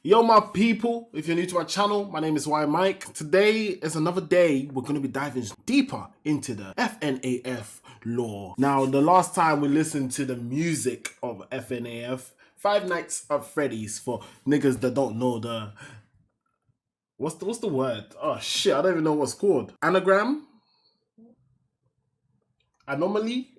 Yo, my people, if you're new to our channel, my name is Y Mike. Today is another day we're going to be diving deeper into the FNAF lore. Now, the last time we listened to the music of FNAF, Five Nights at Freddy's, for niggas that don't know the... What's the word? Oh shit, I don't even know what's called. Anagram? Anomaly?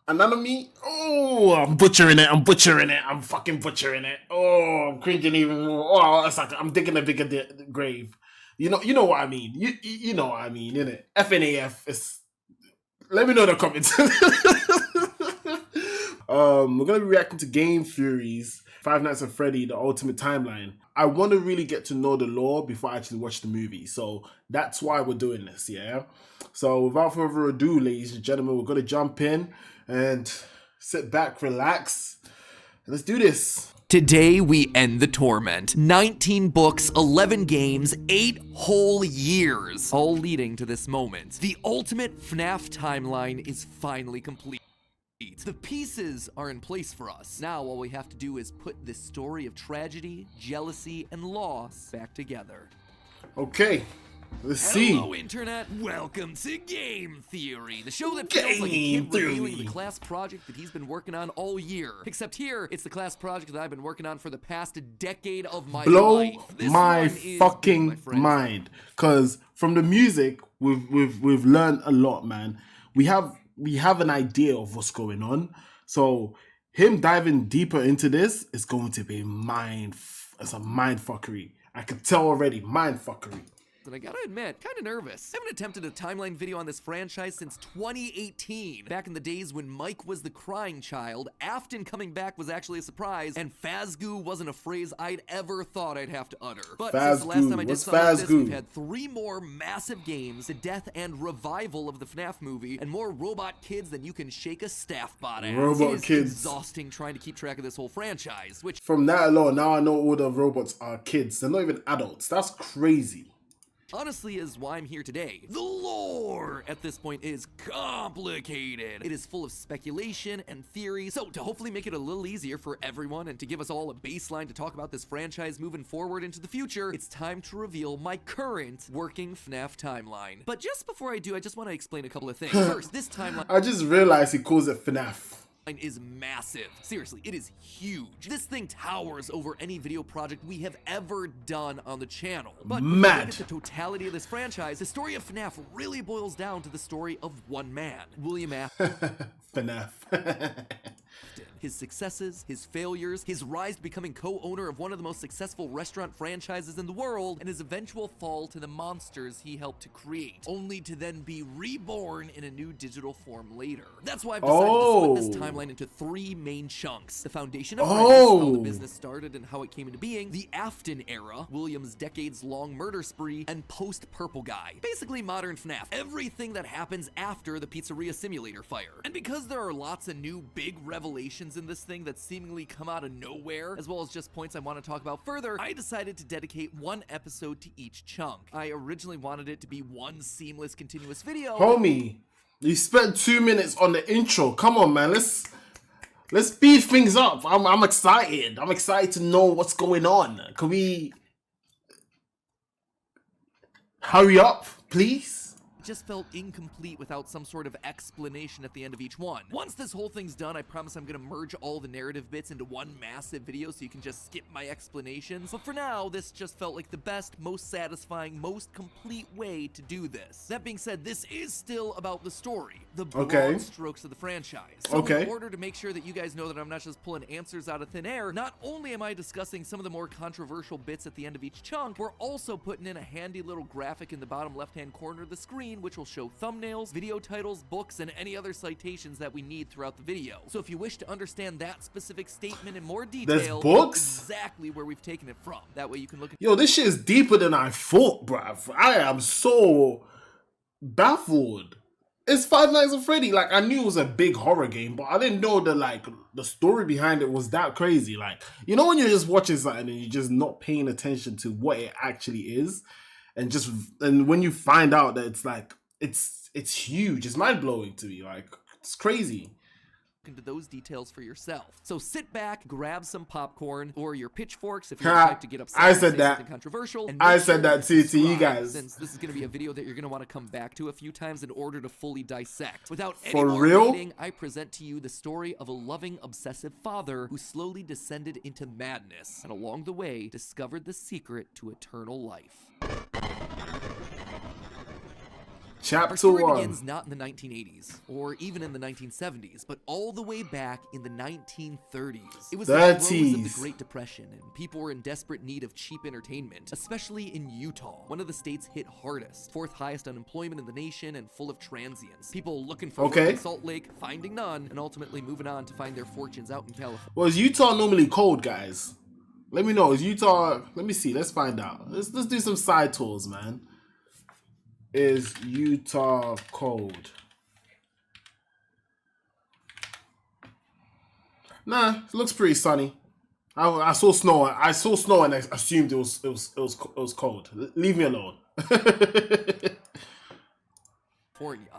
Anatomy? Oh, I'm butchering it. I'm fucking butchering it. Oh, I'm cringing even more. Oh, it's like I'm digging a bigger grave. You know what I mean. You know what I mean, innit? FNAF is. Let me know in the comments. We're gonna be reacting to Game Fury's Five Nights at Freddy: The Ultimate Timeline. I want to really get to know the lore before I actually watch the movie, so that's why we're doing this. Yeah. So without further ado, ladies and gentlemen, we're gonna jump in and sit back, relax. Let's do this. Today we end the torment. 19 books, 11 games, 8 whole years, all leading to this moment. The ultimate FNAF timeline is finally complete. The pieces are in place for us. Now all we have to do is put this story of tragedy, jealousy, and loss back together. Okay. Let's see. Hello, Internet. Welcome to Game Theory, the show that feels like a kid revealing the class project that he's been working on all year. Except here, it's the class project that I've been working on for the past decade of my life. This my fucking mind. Cause from the music, we've learned a lot, man. We have an idea of what's going on. So him diving deeper into this is going to be it's a mind fuckery. I can tell already, mind fuckery. And I gotta admit, kinda nervous. I haven't attempted a timeline video on this franchise since 2018. Back in the days when Mike was the crying child, Afton coming back was actually a surprise, and Fazgoo wasn't a phrase I'd ever thought I'd have to utter. But since the last time I did something like this, we've had 3 more massive games, the death and revival of the FNAF movie, and more robot kids than you can shake a staff bot at. Robot kids. Exhausting trying to keep track of this whole franchise, which... From that alone, now I know all the robots are kids. They're not even adults. That's crazy. Honestly is why I'm here today. The lore at this point is complicated. It is full of speculation and theory. So to hopefully make it a little easier for everyone and to give us all a baseline to talk about this franchise moving forward into the future, it's time to reveal my current working FNAF timeline. But just before I do, I just want to explain a couple of things. First, this timeline... I just realized he calls it FNAF. Is massive. Seriously, it is huge. This thing towers over any video project we have ever done on the channel. But when you look at the totality of this franchise, the story of FNAF really boils down to the story of one man, William FNAF. His successes, his failures, his rise to becoming co-owner of one of the most successful restaurant franchises in the world, and his eventual fall to the monsters he helped to create, only to then be reborn in a new digital form later. That's why I've decided to split this timeline into 3 main chunks. The foundation of Freddy's, how the business started and how it came into being, the Afton era, William's decades-long murder spree, and post-Purple Guy. Basically modern FNAF, everything that happens after the pizzeria simulator fire. And because there are lots of new big revelations in this thing that seemingly come out of nowhere, as well as just points I want to talk about further, I decided to dedicate 1 episode to each chunk. I originally wanted it to be one seamless, continuous video. Homie, you spent 2 minutes on the intro. Come on, man. Let's speed things up. I'm excited. I'm excited to know what's going on. Can we hurry up, please? Just felt incomplete without some sort of explanation at the end of each one. Once this whole thing's done, I promise I'm gonna merge all the narrative bits into one massive video so you can just skip my explanations. But for now, this just felt like the best, most satisfying, most complete way to do this. That being said, this is still about the story, the broad strokes of the franchise. So in order to make sure that you guys know that I'm not just pulling answers out of thin air, not only am I discussing some of the more controversial bits at the end of each chunk, we're also putting in a handy little graphic in the bottom left-hand corner of the screen which will show thumbnails, video titles, books, and any other citations that we need throughout the video. So if you wish to understand that specific statement in more detail, exactly where we've taken it from. That way you can look at— Yo, this shit is deeper than I thought, bruv. I am so baffled. It's Five Nights at Freddy. Like, I knew it was a big horror game, but I didn't know that, the story behind it was that crazy. Like, you know when you're just watching something and you're just not paying attention to what it actually is? And when you find out that it's huge, it's mind blowing to me. Like, it's crazy. into those details for yourself. So sit back, grab some popcorn or your pitchforks if you're the type to get upset. I said that. Something controversial. And I said that too to you guys. Since this is going to be a video that you're going to want to come back to a few times in order to fully dissect. Without any For more real? waiting, I present to you the story of a loving, obsessive father who slowly descended into madness and along the way discovered the secret to eternal life. Our Chapter story 1. begins not in the 1980s, or even in the 1970s, but all the way back in the 1930s. It was the throes of the Great Depression, and people were in desperate need of cheap entertainment, especially in Utah, one of the states hit hardest, fourth highest unemployment in the nation, and full of transients. People looking for work in Salt Lake, finding none, and ultimately moving on to find their fortunes out in California. Well, is Utah normally cold, guys? Let me know. Is Utah... Let me see. Let's find out. Let's do some side tours, man. Is Utah cold? Nah, it looks pretty sunny. I saw snow. I saw snow and I assumed it was cold. Leave me alone.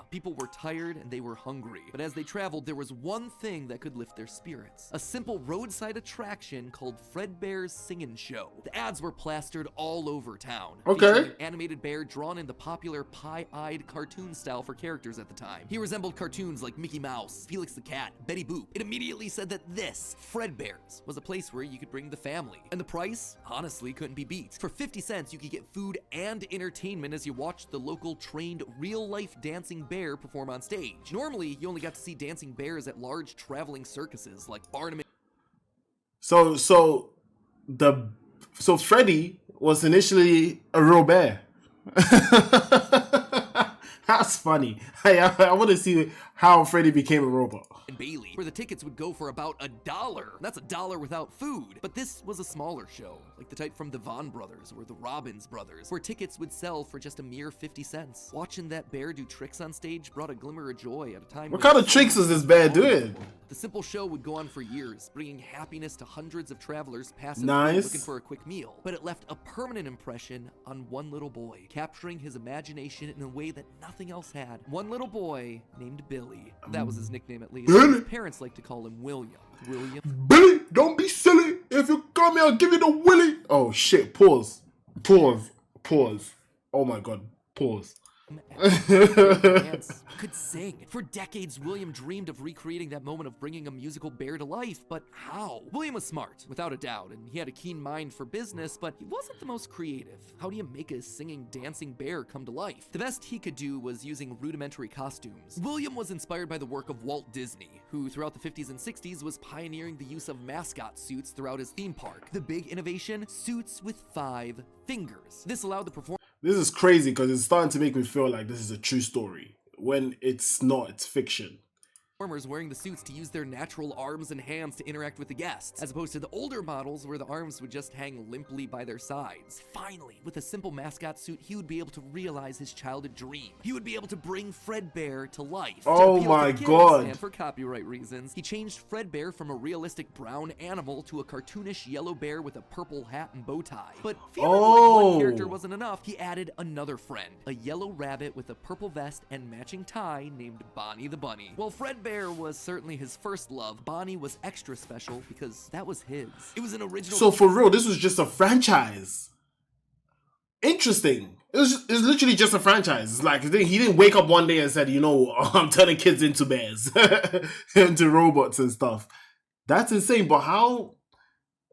People were tired and they were hungry, but as they traveled, there was one thing that could lift their spirits. A simple roadside attraction called Fredbear's Singin' Show. The ads were plastered all over town. Okay. An animated bear drawn in the popular pie-eyed cartoon style for characters at the time. He resembled cartoons like Mickey Mouse, Felix the Cat, Betty Boop. It immediately said that this, Fredbear's, was a place where you could bring the family. And the price, honestly, couldn't be beat. For 50 cents, you could get food and entertainment as you watched the local trained real-life dancing bear perform on stage. Normally, you only got to see dancing bears at large traveling circuses like Barnum. So Freddy was initially a real bear. That's funny. I want to see how Freddy became a robot. And Bailey, where the tickets would go for about $1. That's $1 without food. But this was a smaller show, like the type from the Vaughn brothers or the Robbins brothers, where tickets would sell for just a mere 50 cents. Watching that bear do tricks on stage brought a glimmer of joy at a time. What kind of tricks is this bear doing? The simple show would go on for years, bringing happiness to hundreds of travelers passing Nice. looking for a quick meal. But it left a permanent impression on one little boy, capturing his imagination in a way that nothing else had. One little boy named Billy. That was his nickname at least. Billy? His parents like to call him William. Billy, don't be silly. If you come here, I'll give you the willy. Oh shit, pause. Oh my god, pause. Could sing. For decades, William dreamed of recreating that moment of bringing a musical bear to life, but how? William was smart, without a doubt, and he had a keen mind for business, but he wasn't the most creative. How do you make a singing, dancing bear come to life? The best he could do was using rudimentary costumes. William was inspired by the work of Walt Disney, who throughout the 50s and 60s was pioneering the use of mascot suits throughout his theme park. The big innovation? Suits with 5 fingers. This allowed the performer. This is crazy because it's starting to make me feel like this is a true story when it's not, it's fiction. Performers wearing the suits to use their natural arms and hands to interact with the guests, as opposed to the older models where the arms would just hang limply by their sides. Finally, with a simple mascot suit, he would be able to realize his childhood dream. He would be able to bring Fredbear to life. Oh my god. And for copyright reasons, he changed Fredbear from a realistic brown animal to a cartoonish yellow bear with a purple hat and bow tie. But feeling like one character wasn't enough, he added another friend, a yellow rabbit with a purple vest and matching tie named Bonnie the Bunny. Well, Fredbear was certainly his first love. Bonnie was extra special because that was his. It was an original. So for real, this was just a franchise. Interesting. It's literally just a franchise. It's like he didn't wake up one day and said, you know, I'm turning kids into bears, into robots and stuff. That's insane. But how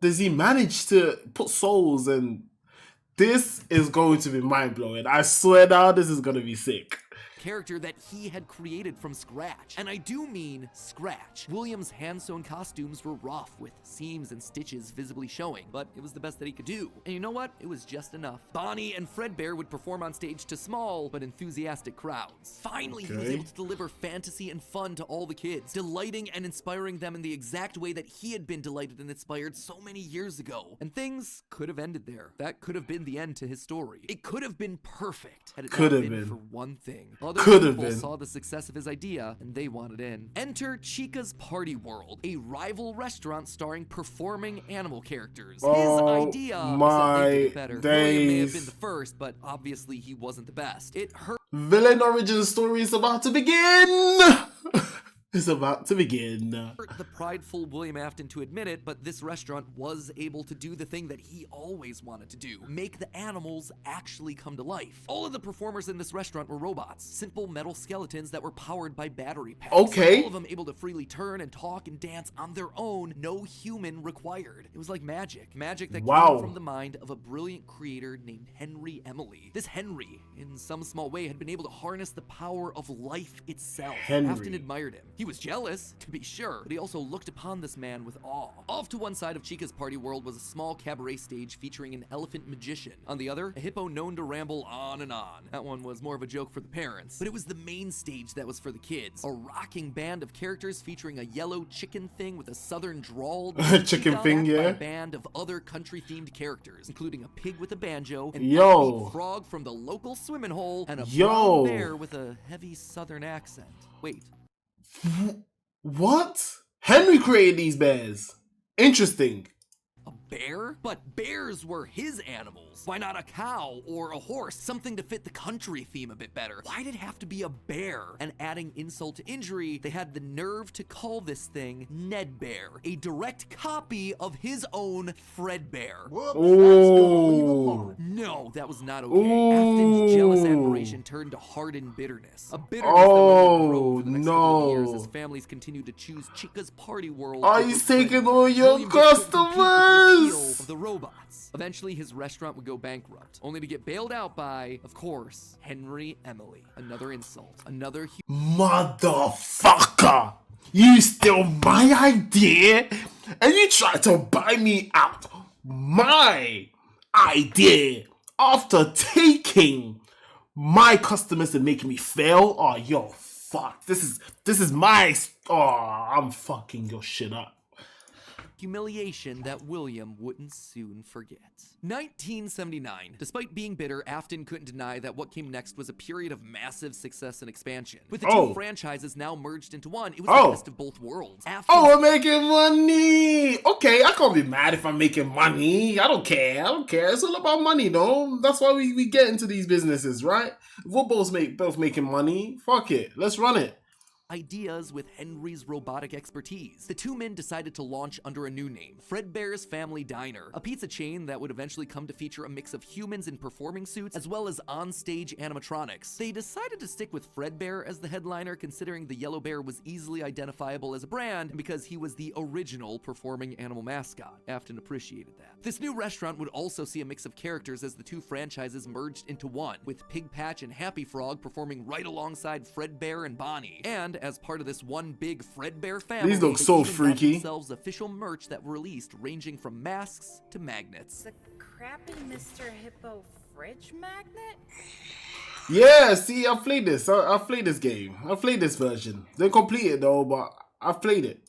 does he manage to put souls? And this is going to be mind blowing. I swear now, this is going to be sick. Character that he had created from scratch. And I do mean scratch. William's hand-sewn costumes were rough, with seams and stitches visibly showing, but it was the best that he could do. And you know what? It was just enough. Bonnie and Fredbear would perform on stage to small but enthusiastic crowds. Finally, he was able to deliver fantasy and fun to all the kids, delighting and inspiring them in the exact way that he had been delighted and inspired so many years ago. And things could have ended there. That could have been the end to his story. It could have been perfect had it not been for one thing. Other people saw the success of his idea, and they wanted in. Enter Chica's Party World, a rival restaurant starring performing animal characters. His idea was that they did it better. William may have been the first, but obviously he wasn't the best. It hurt. Villain origin story is about to begin! is about to begin. The prideful William Afton to admit it, but this restaurant was able to do the thing that he always wanted to do: make the animals actually come to life. All of the performers in this restaurant were robots, simple metal skeletons that were powered by battery packs. Okay. All of them able to freely turn and talk and dance on their own, no human required. It was like magic. Magic that came from the mind of a brilliant creator named Henry Emily. This Henry, in some small way, had been able to harness the power of life itself. Afton admired him. He was jealous, to be sure, but he also looked upon this man with awe. Off to one side of Chica's party world was a small cabaret stage featuring an elephant magician. On the other, a hippo known to ramble on and on. That one was more of a joke for the parents, but it was the main stage that was for the kids. A rocking band of characters featuring a yellow chicken thing with a southern drawl. Chicken thing, yeah. A band of other country-themed characters, including a pig with a banjo, an upbeat frog from the local swimming hole, and a brown bear with a heavy southern accent. Wait. What? Henry created these bears. Interesting. A bear? But bears were his animals. Why not a cow or a horse? Something to fit the country theme a bit better. Why'd it have to be a bear? And adding insult to injury, they had the nerve to call this thing Ned Bear, a direct copy of his own Fredbear. Oh. No, that was not okay. Afton's jealous admiration turned to hardened bitterness. A bitterness that would grow for the next couple of years as families continued to choose Chica's party world. He's taking all your customers! Of the robots. Eventually, his restaurant would go bankrupt, only to get bailed out by, of course, Henry Emily. Another insult, another motherfucker! You stole my idea, and you tried to buy me out my idea after taking my customers and making me fail. Oh, yo, fuck! This is my. Oh, I'm fucking your shit up. Humiliation that William wouldn't soon forget. 1979. Despite being bitter, Afton couldn't deny that what came next was a period of massive success and expansion. With the two franchises now merged into one, it was the best of both worlds. We're making money! Okay, I can't be mad if I'm making money. I don't care. It's all about money, though. That's why we get into these businesses, right? We're both making money. Fuck it. Let's run it. Ideas with Henry's robotic expertise. The two men decided to launch under a new name, Fredbear's Family Diner, a pizza chain that would eventually come to feature a mix of humans in performing suits as well as on-stage animatronics. They decided to stick with Fredbear as the headliner, considering the yellow bear was easily identifiable as a brand and because he was the original performing animal mascot. Afton appreciated that. This new restaurant would also see a mix of characters as the two franchises merged into one, with Pig Patch and Happy Frog performing right alongside Fredbear and Bonnie. And as part of this one big Fredbear family, these look so freaky. Themselves official merch that were released, ranging from masks to magnets. The crappy Mr. Hippo fridge magnet? Yeah, see, I've played this. I've played this game. I've played this version. Didn't complete it though, but I've played it.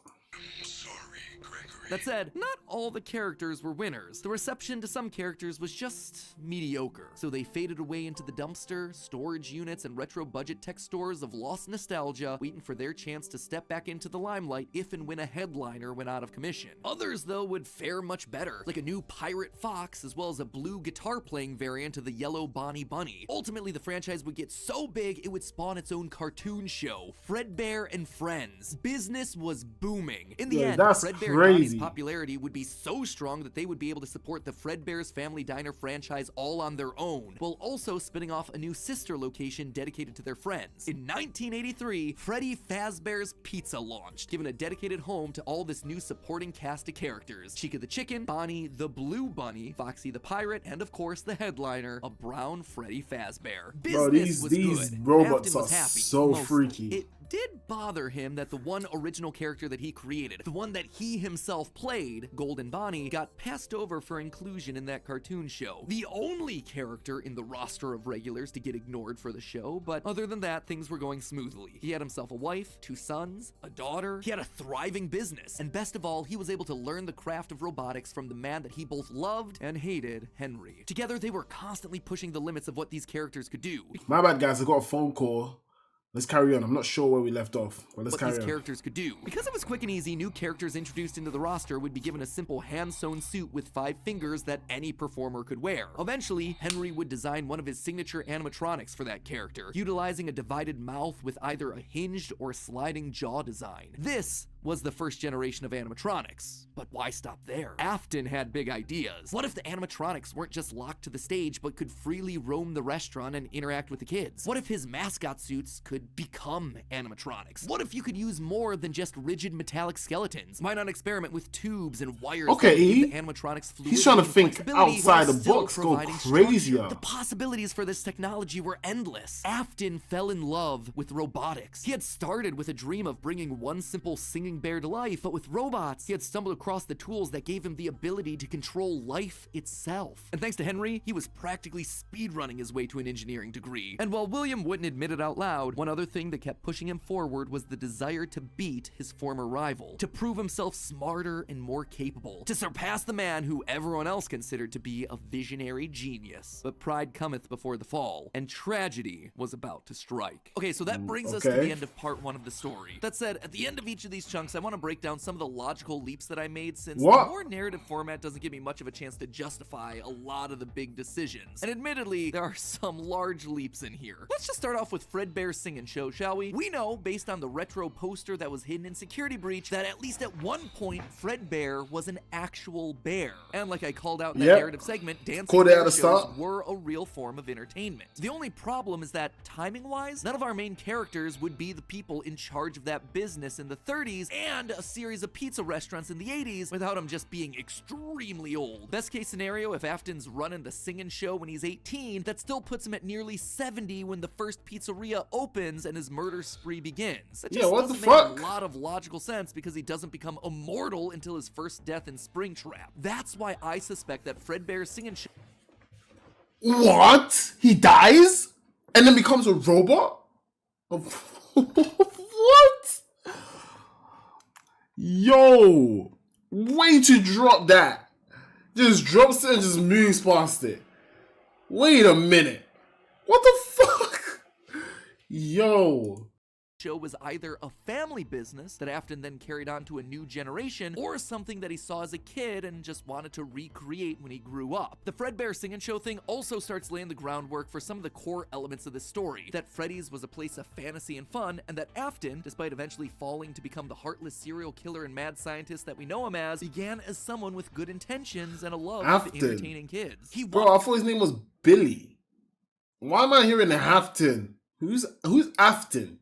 That said, not all the characters were winners. The reception to some characters was just mediocre, so they faded away into the dumpster, storage units, and retro budget tech stores of lost nostalgia, waiting for their chance to step back into the limelight if and when a headliner went out of commission. Others, though, would fare much better, like a new Pirate Fox, as well as a blue guitar-playing variant of the yellow Bonnie Bunny. Ultimately, the franchise would get so big, it would spawn its own cartoon show, Fredbear and Friends. Business was booming. In the end, Fredbear and Bonnie's popularity would be so strong that they would be able to support the Fredbear's Family Diner franchise all on their own, while also spinning off a new sister location dedicated to their friends. In 1983, Freddy Fazbear's Pizza launched, giving a dedicated home to all this new supporting cast of characters: Chica the Chicken, Bonnie the Blue Bunny, Foxy the Pirate, and of course the headliner, a brown Freddy Fazbear. Business was these good. robots Afton was are happy, so mostly. freaky. It did bother him that the one original character that he created, the one that he himself played, Golden Bonnie, got passed over for inclusion in that cartoon show. The only character in the roster of regulars to get ignored for the show, but other than that, things were going smoothly. He had himself a wife, 2 sons, a daughter, he had a thriving business, and best of all, he was able to learn the craft of robotics from the man that he both loved and hated, Henry. Together, they were constantly pushing the limits of what these characters could do. My bad, guys, I got a phone call. Let's carry on. I'm not sure where we left off, but let's what carry these on. characters could do. Because it was quick and easy, new characters introduced into the roster would be given a simple hand-sewn suit with 5 fingers that any performer could wear. Eventually, Henry would design one of his signature animatronics for that character, utilizing a divided mouth with either a hinged or sliding jaw design. This was the first generation of animatronics. But why stop there? Afton had big ideas. What if the animatronics weren't just locked to the stage, but could freely roam the restaurant and interact with the kids? What if his mascot suits could become animatronics? What if you could use more than just rigid metallic skeletons? Why not experiment with tubes and wires? Okay, that give the animatronics he's trying to fluidity and think flexibility outside while the still box, go providing crazier. structure. The possibilities for this technology were endless. Afton fell in love with robotics. He had started with a dream of bringing one simple singing bear to life, but with robots, he had stumbled across the tools that gave him the ability to control life itself. And thanks to Henry, he was practically speedrunning his way to an engineering degree. And while William wouldn't admit it out loud, one other thing that kept pushing him forward was the desire to beat his former rival, to prove himself smarter and more capable, to surpass the man who everyone else considered to be a visionary genius. But pride cometh before the fall, and tragedy was about to strike. Okay, so that brings us to the end of part 1 of the story. That said, at the end of each of these chunks, I want to break down some of the logical leaps that I made, since the more narrative format doesn't give me much of a chance to justify a lot of the big decisions. And admittedly, there are some large leaps in here. Let's just start off with Fredbear's Singin' Show, shall we? We know, based on the retro poster that was hidden in Security Breach, that at least at one point, Fredbear was an actual bear. And like I called out in that narrative segment, dancing bear shows were a real form of entertainment. The only problem is that, timing-wise, none of our main characters would be the people in charge of that business in the 30s and a series of pizza restaurants in the 80s without him just being extremely old. Best case scenario, if Afton's running the Singin' Show when he's 18, that still puts him at nearly 70 when the first pizzeria opens and his murder spree begins. That just doesn't make a lot of logical sense, because he doesn't become immortal until his first death in Springtrap. That's why I suspect that Fredbear's Singin' Show... What? He dies? And then becomes a robot? What? Yo, way to drop that. Just drops it and just moves past it. Wait a minute. What the fuck? Yo. Show was either a family business that Afton then carried on to a new generation, or something that he saw as a kid and just wanted to recreate when he grew up. The Fredbear Singin' Show thing also starts laying the groundwork for some of the core elements of this story, that Freddy's was a place of fantasy and fun, and that Afton, despite eventually falling to become the heartless serial killer and mad scientist that we know him as, began as someone with good intentions and a love of entertaining kids. Bro, I thought his name was Billy. Why am I hearing Afton? Who's Afton?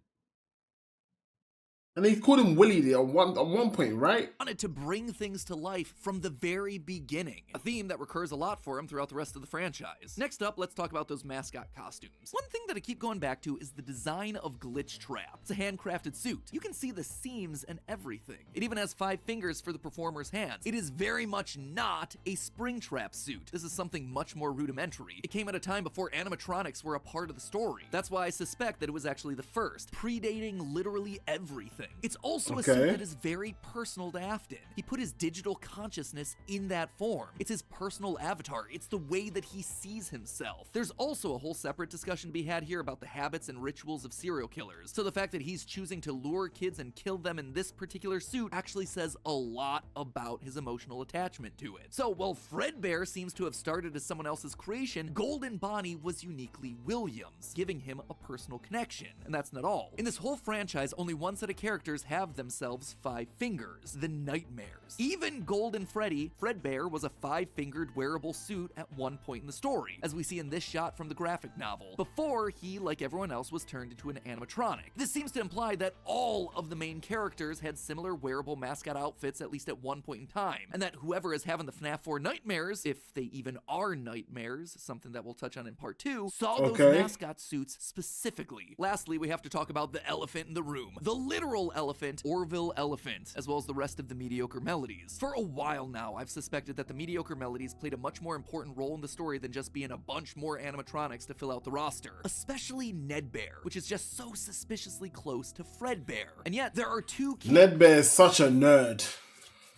And they called him Willie there at one point, right? Wanted to bring things to life from the very beginning, a theme that recurs a lot for him throughout the rest of the franchise. Next up, let's talk about those mascot costumes. One thing that I keep going back to is the design of Glitch Trap. It's a handcrafted suit. You can see the seams and everything. It even has 5 fingers for the performer's hands. It is very much not a Springtrap suit. This is something much more rudimentary. It came at a time before animatronics were a part of the story. That's why I suspect that it was actually the first, predating literally everything. It's also a suit that is very personal to Afton. He put his digital consciousness in that form. It's his personal avatar. It's the way that he sees himself. There's also a whole separate discussion to be had here about the habits and rituals of serial killers. So the fact that he's choosing to lure kids and kill them in this particular suit actually says a lot about his emotional attachment to it. So while Fredbear seems to have started as someone else's creation, Golden Bonnie was uniquely Williams, giving him a personal connection. And that's not all. In this whole franchise, only one set of characters have themselves 5 fingers, the Nightmares. Even Golden Freddy, Fredbear, was a 5-fingered wearable suit at one point in the story, as we see in this shot from the graphic novel, before he, like everyone else, was turned into an animatronic. This seems to imply that all of the main characters had similar wearable mascot outfits at least at one point in time, and that whoever is having the FNAF 4 nightmares, if they even are nightmares, something that we'll touch on in part 2, saw those mascot suits specifically. Lastly, we have to talk about the elephant in the room. The literal elephant, Orville Elephant, as well as the rest of the mediocre melodies. For a while now, I've suspected that the mediocre melodies played a much more important role in the story than just being a bunch more animatronics to fill out the roster. Especially Ned Bear, which is just so suspiciously close to Fredbear. And yet, there are 2 Ned Bear is such a nerd.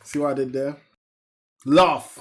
See what I did there? Laugh.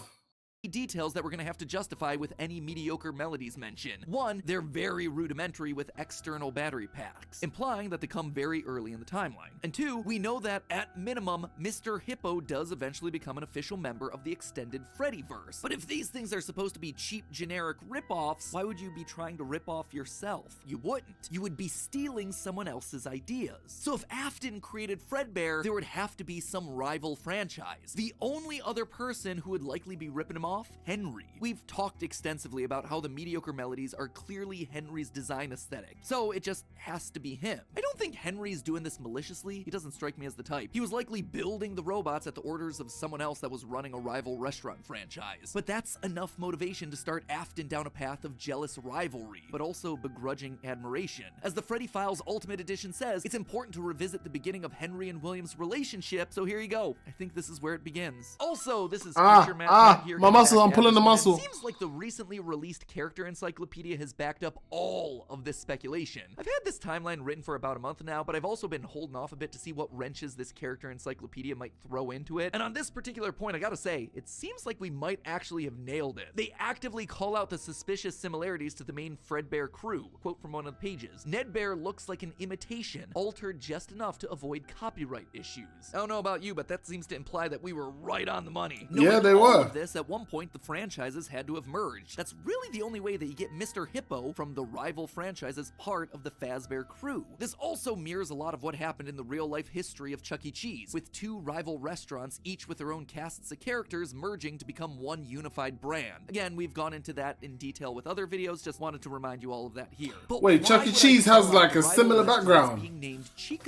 details that we're going to have to justify with any mediocre melodies mention. One, they're very rudimentary with external battery packs, implying that they come very early in the timeline. And two, we know that at minimum, Mr. Hippo does eventually become an official member of the extended Freddyverse. But if these things are supposed to be cheap, generic rip-offs, why would you be trying to rip off yourself? You wouldn't. You would be stealing someone else's ideas. So if Afton created Fredbear, there would have to be some rival franchise. The only other person who would likely be ripping him off, Henry. We've talked extensively about how the mediocre melodies are clearly Henry's design aesthetic, so it just has to be him. I don't think Henry's doing this maliciously. He doesn't strike me as the type. He was likely building the robots at the orders of someone else that was running a rival restaurant franchise. But that's enough motivation to start Afton down a path of jealous rivalry, but also begrudging admiration. As the Freddy Files Ultimate Edition says, it's important to revisit the beginning of Henry and William's relationship, so here you go. I think this is where it begins. Also, this is future Matt here. My muscle, I'm pulling the muscle. It seems like the recently released character encyclopedia has backed up all of this speculation. I've had this timeline written for about a month now, but I've also been holding off a bit to see what wrenches this character encyclopedia might throw into it. And on this particular point, I gotta say, it seems like we might actually have nailed it. They actively call out the suspicious similarities to the main Fredbear crew. Quote from one of the pages: Ned Bear looks like an imitation, altered just enough to avoid copyright issues. I don't know about you, but that seems to imply that we were right on the money. Yeah, they all were. of this, at one point, the franchises had to have merged. That's really the only way that you get Mr. Hippo from the rival franchise as part of the Fazbear crew. This also mirrors a lot of what happened in the real-life history of Chuck E. Cheese, with two rival restaurants, each with their own casts of characters, merging to become one unified brand. Again, we've gone into that in detail with other videos, just wanted to remind you all of that here. But wait, Chuck E. Cheese has like a similar background.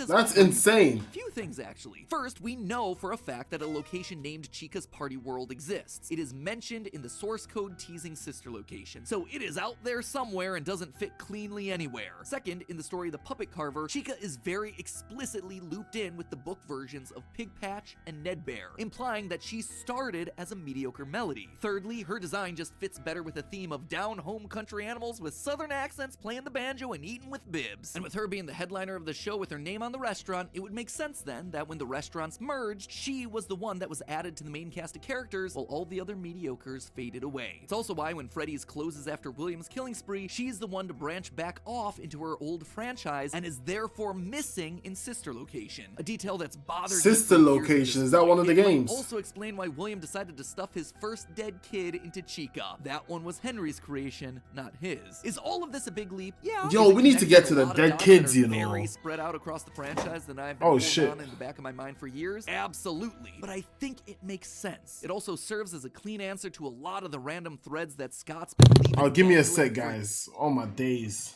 That's insane. Few things, actually. First, we know for a fact that a location named Chica's Party World exists. It is mentioned in the source code teasing sister location, so it is out there somewhere and doesn't fit cleanly anywhere. Second, in the story The Puppet Carver, Chica is very explicitly looped in with the book versions of Pig Patch and Ned Bear, implying that she started as a mediocre melody. Thirdly, her design just fits better with a theme of down-home country animals with southern accents playing the banjo and eating with bibs. And with her being the headliner of the show with her name on the restaurant, it would make sense then that when the restaurants merged, she was the one that was added to the main cast of characters while all the other mediocres faded away. It's also why when Freddy's closes after William's killing spree, she's the one to branch back off into her old franchise and is therefore missing in Sister Location. A detail that's bothered Sister Location, is that one of the games? Also explain why William decided to stuff his first dead kid into Chica. That one was Henry's creation, not his. Is all of this a big leap? Yeah. Yo, we need to get to the dead kids, you know. Very spread out across the franchise than I've been on in the back of my mind for years. Absolutely. But I think it makes sense. It also serves as a clean answer to a lot of the random threads that Scott's been leaving. Oh, give me a sec, guys. Oh my days.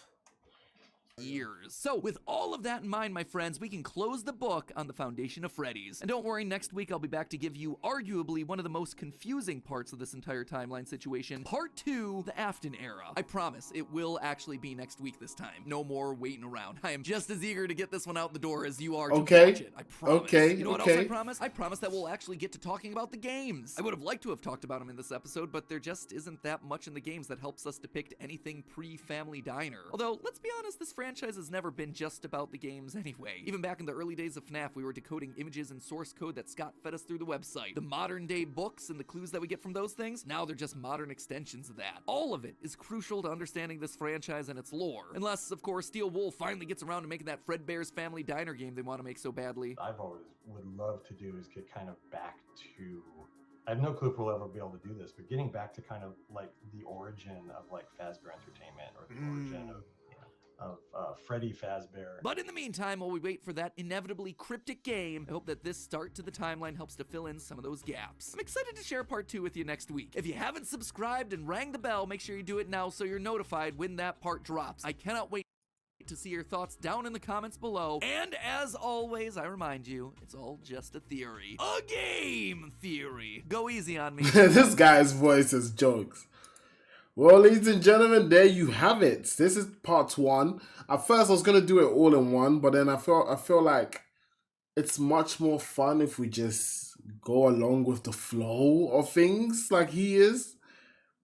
Years. So with all of that in mind, my friends, we can close the book on the foundation of Freddy's. And don't worry, next week I'll be back to give you arguably one of the most confusing parts of this entire timeline situation, part 2, the Afton era. I promise it will actually be next week this time. No more waiting around. I am just as eager to get this one out the door as you are to watch it. I promise. You know what else I promise? I promise that we'll actually get to talking about the games. I would have liked to have talked about them in this episode, but there just isn't that much in the games that helps us depict anything pre-Family Diner. Although, let's be honest, this franchise has never been just about the games anyway. Even back in the early days of FNAF, we were decoding images and source code that Scott fed us through the website. The modern day books and the clues that we get from those things, now they're just modern extensions of that. All of it is crucial to understanding this franchise and its lore. Unless, of course, Steel Wool finally gets around to making that Fredbear's Family Diner game they want to make so badly. I've always would love to do is get kind of back to, I have no clue if we'll ever be able to do this, but getting back to kind of like the origin of like Fazbear Entertainment, or the origin of Freddy Fazbear. But in the meantime, while we wait for that inevitably cryptic game, I hope that this start to the timeline helps to fill in some of those gaps. I'm excited to share part 2 with you next week. If you haven't subscribed and rang the bell, make sure you do it now so you're notified when that part drops. I cannot wait to see your thoughts down in the comments below. And as always, I remind you, it's all just a theory. A game theory. Go easy on me. This guy's voice is jokes. Well, ladies and gentlemen, there you have it. This is part 1. At first, I was gonna do it all in one, but then I feel like it's much more fun if we just go along with the flow of things, like he is.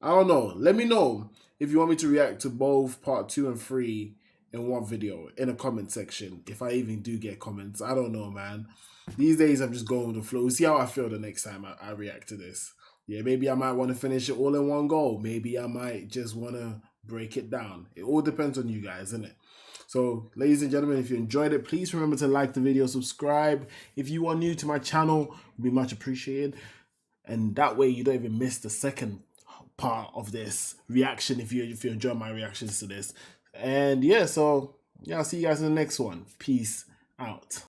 I don't know. Let me know if you want me to react to both part 2 and 3 in one video in the comment section. If I even do get comments, I don't know, man. These days, I'm just going with the flow. See how I feel the next time I react to this. Yeah, maybe I might want to finish it all in one go. Maybe I might just want to break it down. It all depends on you guys, isn't it? So, ladies and gentlemen, if you enjoyed it, please remember to like the video, subscribe. If you are new to my channel, it would be much appreciated. And that way you don't even miss the second part of this reaction if you enjoy my reactions to this. And yeah, so yeah, I'll see you guys in the next one. Peace out.